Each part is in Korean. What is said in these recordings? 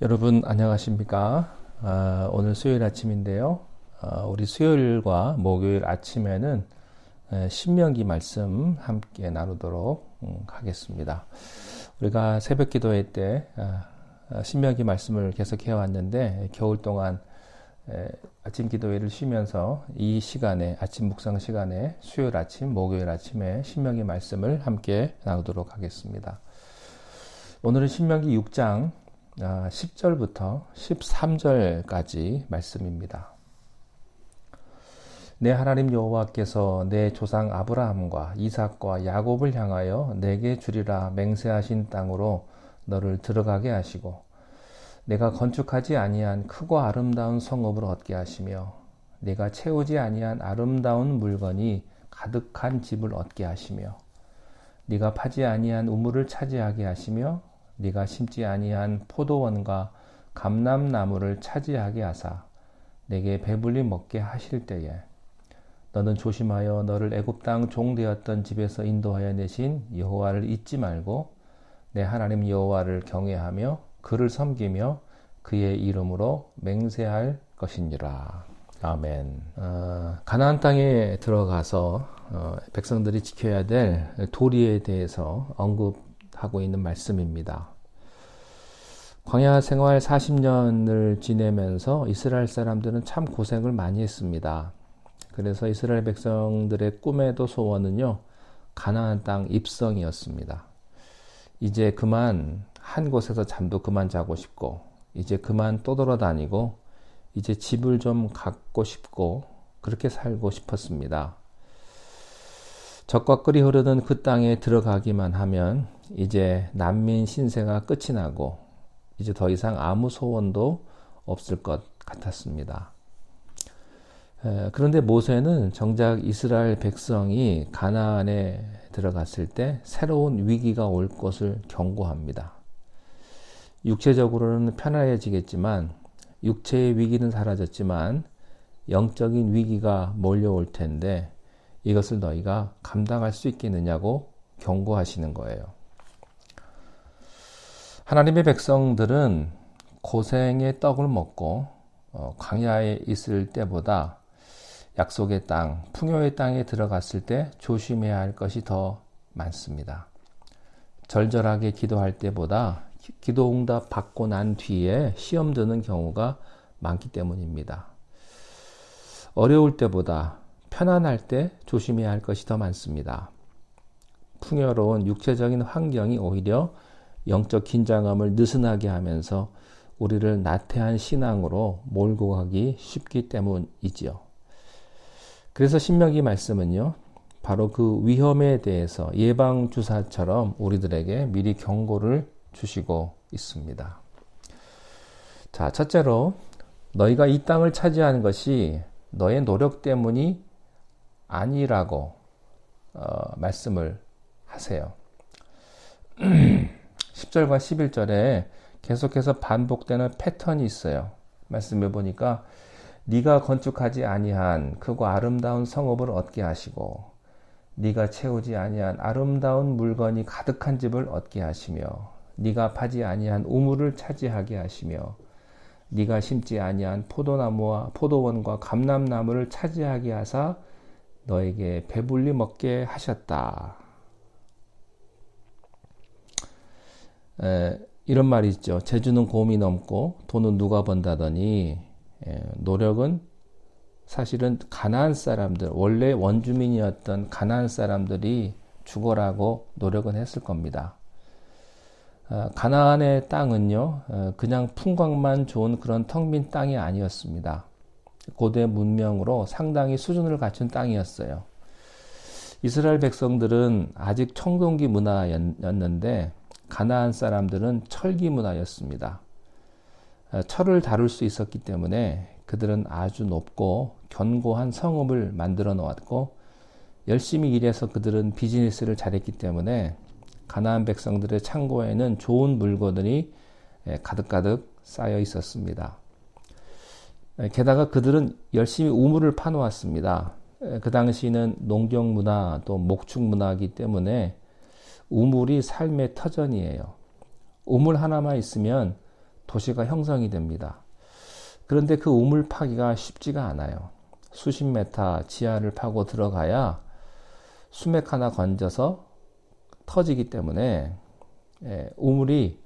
여러분 안녕하십니까? 오늘 수요일 아침인데요. 우리 수요일과 목요일 아침에는 신명기 말씀 함께 나누도록 하겠습니다. 우리가 새벽 기도회 때 신명기 말씀을 계속 해왔는데 겨울 동안 아침 기도회를 쉬면서 이 시간에 아침 묵상 시간에 수요일 아침, 목요일 아침에 신명기 말씀을 함께 나누도록 하겠습니다. 오늘은 신명기 6장 10절부터 13절까지 말씀입니다. 내 하나님 여호와께서 내 조상 아브라함과 이삭과 야곱을 향하여 내게 주리라 맹세하신 땅으로 너를 들어가게 하시고 내가 건축하지 아니한 크고 아름다운 성읍을 얻게 하시며 내가 채우지 아니한 아름다운 물건이 가득한 집을 얻게 하시며 네가 파지 아니한 우물을 차지하게 하시며 네가 심지 아니한 포도원과 감람나무를 차지하게 하사 내게 배불리 먹게 하실 때에 너는 조심하여 너를 애굽 땅 종되었던 집에서 인도하여 내신 여호와를 잊지 말고 내 하나님 여호와를 경외하며 그를 섬기며 그의 이름으로 맹세할 것이니라. 아멘. 가나안 땅에 들어가서 백성들이 지켜야 될 도리에 대해서 언급하고 있는 말씀입니다. 광야 생활 40년을 지내면서 이스라엘 사람들은 참 고생을 많이 했습니다. 그래서 이스라엘 백성들의 꿈에도 소원은요, 가나안 땅 입성이었습니다. 이제 그만 한 곳에서 잠도 그만 자고 싶고, 이제 그만 떠돌아다니고, 이제 집을 좀 갖고 싶고, 그렇게 살고 싶었습니다. 젖과 꿀이 흐르는 그 땅에 들어가기만 하면 이제 난민 신세가 끝이 나고 이제 더 이상 아무 소원도 없을 것 같았습니다. 그런데 모세는 정작 이스라엘 백성이 가나안에 들어갔을 때 새로운 위기가 올 것을 경고합니다. 육체적으로는 편안해지겠지만 육체의 위기는 사라졌지만 영적인 위기가 몰려올 텐데 이것을 너희가 감당할 수 있겠느냐고 경고하시는 거예요. 하나님의 백성들은 고생의 떡을 먹고 광야에 있을 때보다 약속의 땅, 풍요의 땅에 들어갔을 때 조심해야 할 것이 더 많습니다. 절절하게 기도할 때보다 기도 응답 받고 난 뒤에 시험 드는 경우가 많기 때문입니다. 어려울 때보다 편안할 때 조심해야 할 것이 더 많습니다. 풍요로운 육체적인 환경이 오히려 영적 긴장감을 느슨하게 하면서 우리를 나태한 신앙으로 몰고 가기 쉽기 때문이지요. 그래서 신명기 말씀은요, 바로 그 위험에 대해서 예방주사처럼 우리들에게 미리 경고를 주시고 있습니다. 자, 첫째로 너희가 이 땅을 차지하는 것이 너의 노력 때문이 아니라고 말씀을 하세요. 10절과 11절에 계속해서 반복되는 패턴이 있어요. 말씀해 보니까 네가 건축하지 아니한 크고 아름다운 성읍을 얻게 하시고 네가 채우지 아니한 아름다운 물건이 가득한 집을 얻게 하시며 네가 파지 아니한 우물을 차지하게 하시며 네가 심지 아니한 포도나무와 포도원과 감람나무를 차지하게 하사 너에게 배불리 먹게 하셨다. 이런 말이 있죠. 재주는 곰이 넘고 돈은 누가 번다더니 노력은 사실은 가나안 사람들, 원래 원주민이었던 가나안 사람들이 죽어라고 노력은 했을 겁니다. 가나안의 땅은요, 그냥 풍광만 좋은 그런 텅 빈 땅이 아니었습니다. 고대 문명으로 상당히 수준을 갖춘 땅이었어요. 이스라엘 백성들은 아직 청동기 문화였는데 가나안 사람들은 철기 문화였습니다. 철을 다룰 수 있었기 때문에 그들은 아주 높고 견고한 성읍을 만들어 놓았고 열심히 일해서 그들은 비즈니스를 잘했기 때문에 가나안 백성들의 창고에는 좋은 물건들이 가득가득 쌓여 있었습니다. 게다가 그들은 열심히 우물을 파놓았습니다. 그 당시는 농경 문화 또 목축 문화이기 때문에 우물이 삶의 터전이에요. 우물 하나만 있으면 도시가 형성이 됩니다. 그런데 그 우물 파기가 쉽지가 않아요. 수십 메타 지하를 파고 들어가야 수맥 하나 건져서 터지기 때문에 우물이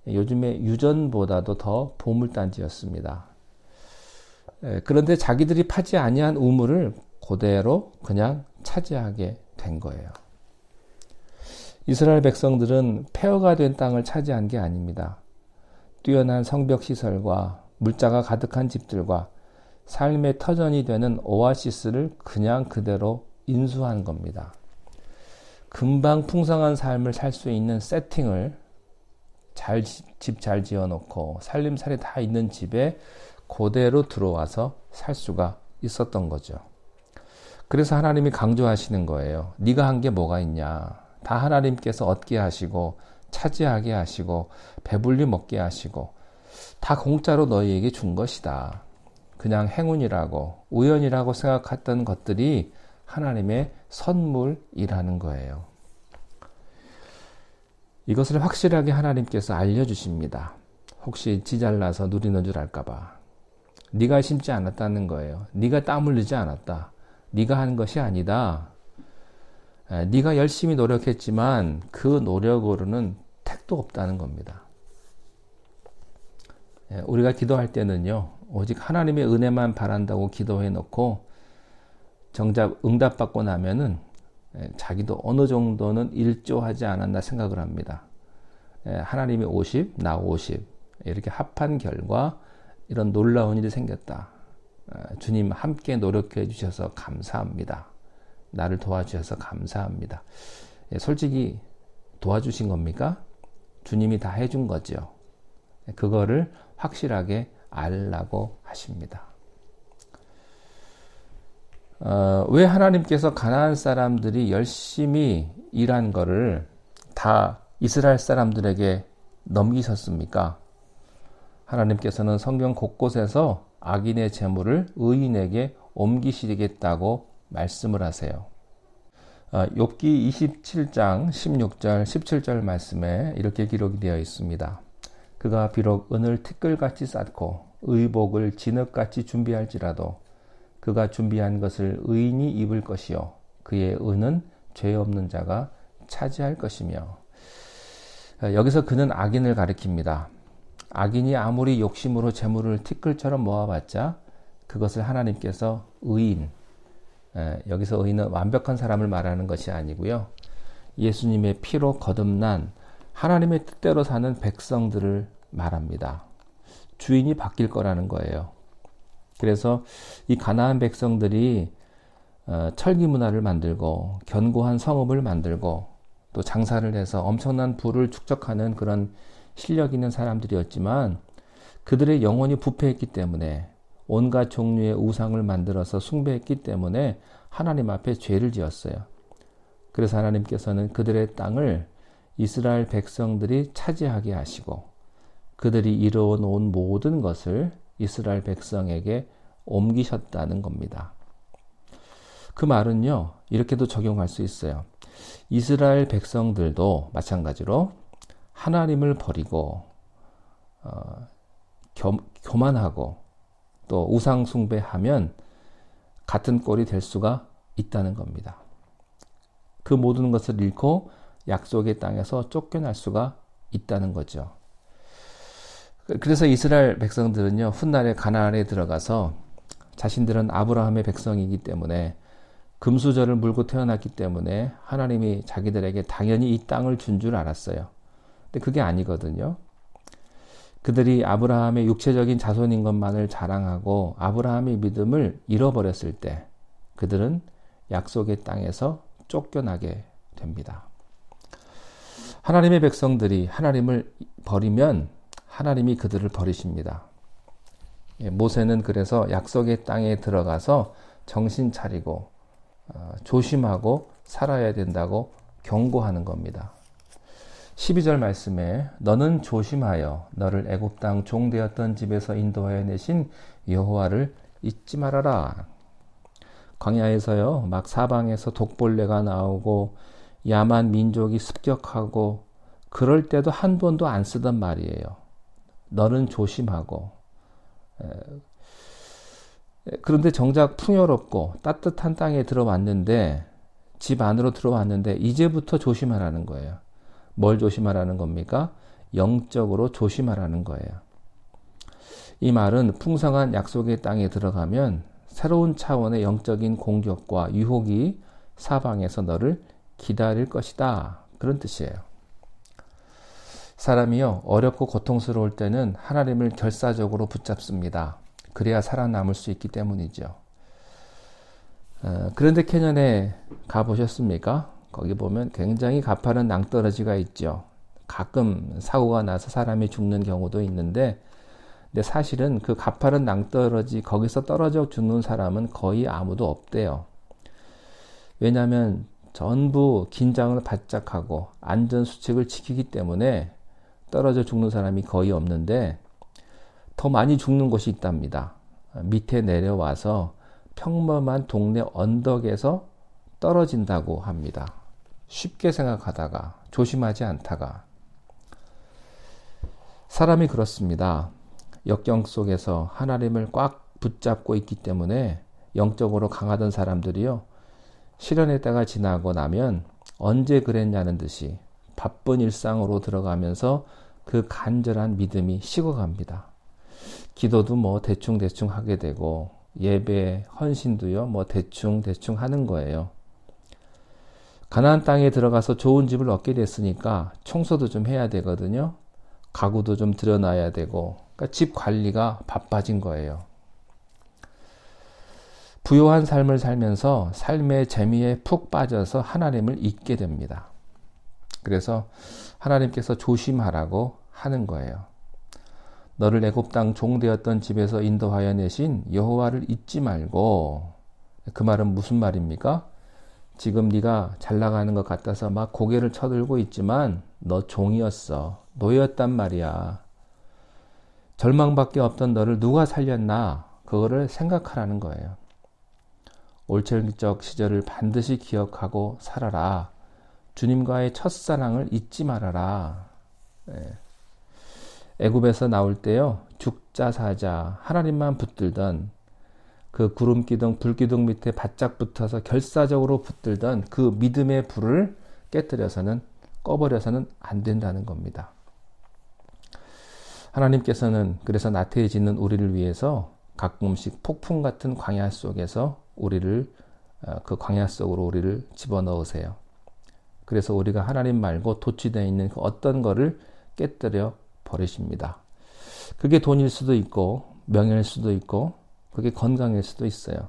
요즘에 유전보다도 더 보물단지였습니다. 그런데 자기들이 파지 아니한 우물을 그대로 그냥 차지하게 된 거예요. 이스라엘 백성들은 폐허가 된 땅을 차지한 게 아닙니다. 뛰어난 성벽시설과 물자가 가득한 집들과 삶의 터전이 되는 오아시스를 그냥 그대로 인수한 겁니다. 금방 풍성한 삶을 살 수 있는 세팅을 집 잘 지어놓고 살림살이 다 있는 집에 그대로 들어와서 살 수가 있었던 거죠. 그래서 하나님이 강조하시는 거예요. 네가 한 게 뭐가 있냐. 다 하나님께서 얻게 하시고 차지하게 하시고 배불리 먹게 하시고 다 공짜로 너희에게 준 것이다. 그냥 행운이라고 우연이라고 생각했던 것들이 하나님의 선물이라는 거예요. 이것을 확실하게 하나님께서 알려주십니다. 혹시 지 잘나서 누리는 줄 알까봐. 네가 심지 않았다는 거예요. 네가 땀 흘리지 않았다. 네가 한 것이 아니다. 네가 열심히 노력했지만 그 노력으로는 택도 없다는 겁니다. 우리가 기도할 때는요. 오직 하나님의 은혜만 바란다고 기도해 놓고 정작 응답받고 나면은 자기도 어느 정도는 일조하지 않았나 생각을 합니다. 하나님이 50, 나 50 이렇게 합한 결과 이런 놀라운 일이 생겼다. 주님 함께 노력해 주셔서 감사합니다. 나를 도와주셔서 감사합니다. 솔직히 도와주신 겁니까? 주님이 다 해준 거죠. 그거를 확실하게 알라고 하십니다. 왜 하나님께서 가나안 사람들이 열심히 일한 거를 다 이스라엘 사람들에게 넘기셨습니까? 하나님께서는 성경 곳곳에서 악인의 재물을 의인에게 옮기시겠다고 말씀을 하세요. 욥기 27장 16절 17절 말씀에 이렇게 기록이 되어 있습니다. 그가 비록 은을 티끌같이 쌓고 의복을 진흙같이 준비할지라도 그가 준비한 것을 의인이 입을 것이요 그의 은은 죄 없는 자가 차지할 것이며. 여기서 그는 악인을 가리킵니다. 악인이 아무리 욕심으로 재물을 티끌처럼 모아봤자 그것을 하나님께서 의인, 여기서 의인은 완벽한 사람을 말하는 것이 아니고요. 예수님의 피로 거듭난 하나님의 뜻대로 사는 백성들을 말합니다. 주인이 바뀔 거라는 거예요. 그래서 이 가나안 백성들이 철기 문화를 만들고 견고한 성읍을 만들고 또 장사를 해서 엄청난 부를 축적하는 그런 실력 있는 사람들이었지만 그들의 영혼이 부패했기 때문에 온갖 종류의 우상을 만들어서 숭배했기 때문에 하나님 앞에 죄를 지었어요. 그래서 하나님께서는 그들의 땅을 이스라엘 백성들이 차지하게 하시고 그들이 이루어 놓은 모든 것을 이스라엘 백성에게 옮기셨다는 겁니다. 그 말은요, 이렇게도 적용할 수 있어요. 이스라엘 백성들도 마찬가지로 하나님을 버리고 교만하고 또 우상 숭배하면 같은 꼴이 될 수가 있다는 겁니다. 그 모든 것을 잃고 약속의 땅에서 쫓겨날 수가 있다는 거죠. 그래서 이스라엘 백성들은요, 훗날에 가나안에 들어가서 자신들은 아브라함의 백성이기 때문에 금수저를 물고 태어났기 때문에 하나님이 자기들에게 당연히 이 땅을 준 줄 알았어요. 근데 그게 아니거든요. 그들이 아브라함의 육체적인 자손인 것만을 자랑하고 아브라함의 믿음을 잃어버렸을 때 그들은 약속의 땅에서 쫓겨나게 됩니다. 하나님의 백성들이 하나님을 버리면 하나님이 그들을 버리십니다. 모세는 그래서 약속의 땅에 들어가서 정신 차리고 조심하고 살아야 된다고 경고하는 겁니다. 12절 말씀에 너는 조심하여 너를 애굽 땅 종되었던 집에서 인도하여 내신 여호와를 잊지 말아라. 광야에서요, 막 사방에서 독벌레가 나오고 야만 민족이 습격하고 그럴 때도 한 번도 안 쓰던 말이에요. 너는 조심하고. 그런데 정작 풍요롭고 따뜻한 땅에 들어왔는데, 집 안으로 들어왔는데 이제부터 조심하라는 거예요. 뭘 조심하라는 겁니까? 영적으로 조심하라는 거예요. 이 말은 풍성한 약속의 땅에 들어가면 새로운 차원의 영적인 공격과 유혹이 사방에서 너를 기다릴 것이다. 그런 뜻이에요. 사람이요, 어렵고 고통스러울 때는 하나님을 결사적으로 붙잡습니다. 그래야 살아남을 수 있기 때문이죠. 그런데 캐년에 가보셨습니까? 거기 보면 굉장히 가파른 낭떠러지가 있죠. 가끔 사고가 나서 사람이 죽는 경우도 있는데, 근데 사실은 그 가파른 낭떠러지 거기서 떨어져 죽는 사람은 거의 아무도 없대요. 왜냐하면 전부 긴장을 바짝 하고 안전수칙을 지키기 때문에 떨어져 죽는 사람이 거의 없는데, 더 많이 죽는 곳이 있답니다. 밑에 내려와서 평범한 동네 언덕에서 떨어진다고 합니다. 쉽게 생각하다가, 조심하지 않다가. 사람이 그렇습니다. 역경 속에서 하나님을 꽉 붙잡고 있기 때문에 영적으로 강하던 사람들이요, 시련의 때가 지나고 나면 언제 그랬냐는 듯이 바쁜 일상으로 들어가면서 그 간절한 믿음이 식어갑니다. 기도도 뭐 대충 하게 되고, 예배, 헌신도요, 뭐 대충 하는 거예요. 가나안 땅에 들어가서 좋은 집을 얻게 됐으니까 청소도 좀 해야 되거든요. 가구도 좀 들여놔야 되고, 그러니까 집 관리가 바빠진 거예요. 부요한 삶을 살면서 삶의 재미에 푹 빠져서 하나님을 잊게 됩니다. 그래서 하나님께서 조심하라고 하는 거예요. 너를 애굽 땅 종되었던 집에서 인도하여 내신 여호와를 잊지 말고. 그 말은 무슨 말입니까? 지금 네가 잘 나가는 것 같아서 막 고개를 쳐들고 있지만 너 종이었어. 노예였단 말이야. 절망밖에 없던 너를 누가 살렸나? 그거를 생각하라는 거예요. 올철기적 시절을 반드시 기억하고 살아라. 주님과의 첫사랑을 잊지 말아라. 애굽에서 나올 때요, 죽자 사자 하나님만 붙들던, 그 구름기둥 불기둥 밑에 바짝 붙어서 결사적으로 붙들던 그 믿음의 불을 깨뜨려서는, 꺼버려서는 안 된다는 겁니다. 하나님께서는 그래서 나태해지는 우리를 위해서 가끔씩 폭풍 같은 광야 속에서 그 광야 속으로 우리를 집어넣으세요. 그래서 우리가 하나님 말고 도취되어 있는 그 어떤 거를 깨뜨려 버리십니다. 그게 돈일 수도 있고, 명예일 수도 있고, 그게 건강일 수도 있어요.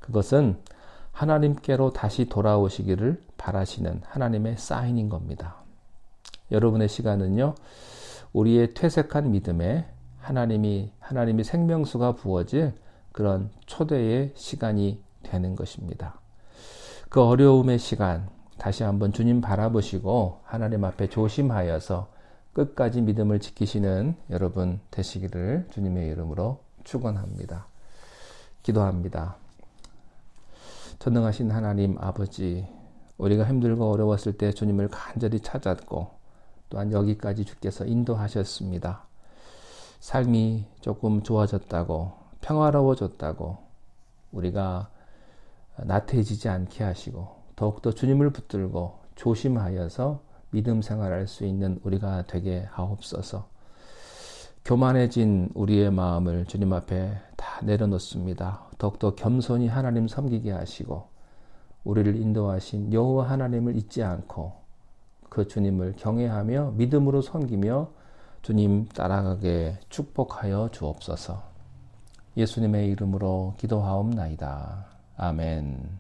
그것은 하나님께로 다시 돌아오시기를 바라시는 하나님의 사인인 겁니다. 여러분의 시간은요, 우리의 퇴색한 믿음에 하나님이 생명수가 부어질 그런 초대의 시간이 되는 것입니다. 그 어려움의 시간, 다시 한번 주님 바라보시고 하나님 앞에 조심하여서 끝까지 믿음을 지키시는 여러분 되시기를 주님의 이름으로 축원합니다. 기도합니다. 전능하신 하나님 아버지, 우리가 힘들고 어려웠을 때 주님을 간절히 찾았고, 또한 여기까지 주께서 인도하셨습니다. 삶이 조금 좋아졌다고, 평화로워졌다고, 우리가 나태해지지 않게 하시고, 더욱더 주님을 붙들고 조심하여서 믿음 생활할 수 있는 우리가 되게 하옵소서. 교만해진 우리의 마음을 주님 앞에 다 내려놓습니다. 더욱더 겸손히 하나님 섬기게 하시고, 우리를 인도하신 여호와 하나님을 잊지 않고 그 주님을 경외하며 믿음으로 섬기며 주님 따라가게 축복하여 주옵소서. 예수님의 이름으로 기도하옵나이다. 아멘.